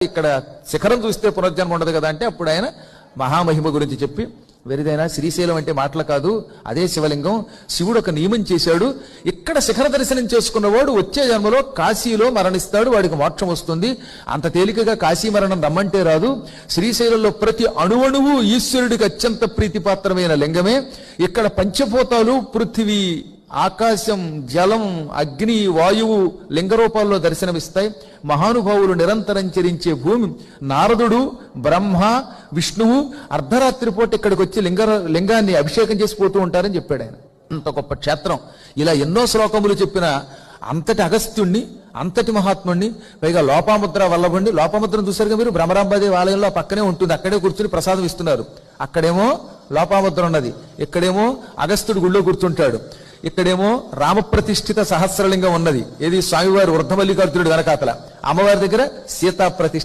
ఇక్కడ శిఖరం చూస్తే పునర్జన్మ ఉండదు కదా అంటే అప్పుడు ఆయన మహామహిమ గురించి చెప్పి, వెరిదైనా శ్రీశైలం అంటే మాటలు కాదు, అదే శివలింగం. శివుడు ఒక నియమం చేశాడు, ఇక్కడ శిఖర దర్శనం చేసుకున్నవాడు వచ్చే జన్మలో కాశీలో మరణిస్తాడు, వాడికి మోక్షం వస్తుంది. అంత తేలికగా కాశీ మరణం రమ్మంటే రాదు. శ్రీశైలంలో ప్రతి అణువణువు ఈశ్వరుడికి అత్యంత ప్రీతిపాత్రమైన లింగమే. ఇక్కడ పంచభూతాలు, పృథివీ, ఆకాశం, జలం, అగ్ని, వాయువు లింగరూపాల్లో దర్శనమిస్తాయి. మహానుభావులు నిరంతరం చరించే భూమి. నారదుడు, బ్రహ్మ, విష్ణువు అర్ధరాత్రి పూట ఇక్కడికి వచ్చి లింగాన్ని అభిషేకం చేసి పోతూ ఉంటారని చెప్పాడు ఆయన. అంత గొప్ప క్షేత్రం. ఇలా ఎన్నో శ్లోకములు చెప్పిన అంతటి అగస్త్యుణ్ణి, అంతటి మహాత్ముణ్ణి, పైగా లోపాముద్ర వల్లభుణ్ణి. లోపాముద్రను చూసారుగా మీరు, భ్రమరాంబాదేవి ఆలయంలో పక్కనే ఉంటుంది, అక్కడే కూర్చుని ప్రసాదం ఇస్తున్నారు. అక్కడేమో లోపాముద్ర ఉన్నది, ఇక్కడేమో అగస్త్యుడు గుళ్ళో కూర్చుంటాడు, ఇక్కడేమో రామప్రతిష్ఠిత సహస్రలింగం ఉన్నది. ఏది స్వామివారి వృద్ధమల్లికార్జునుడు వెనకాతల, అమ్మవారి దగ్గర సీతా ప్రతిష్ఠిత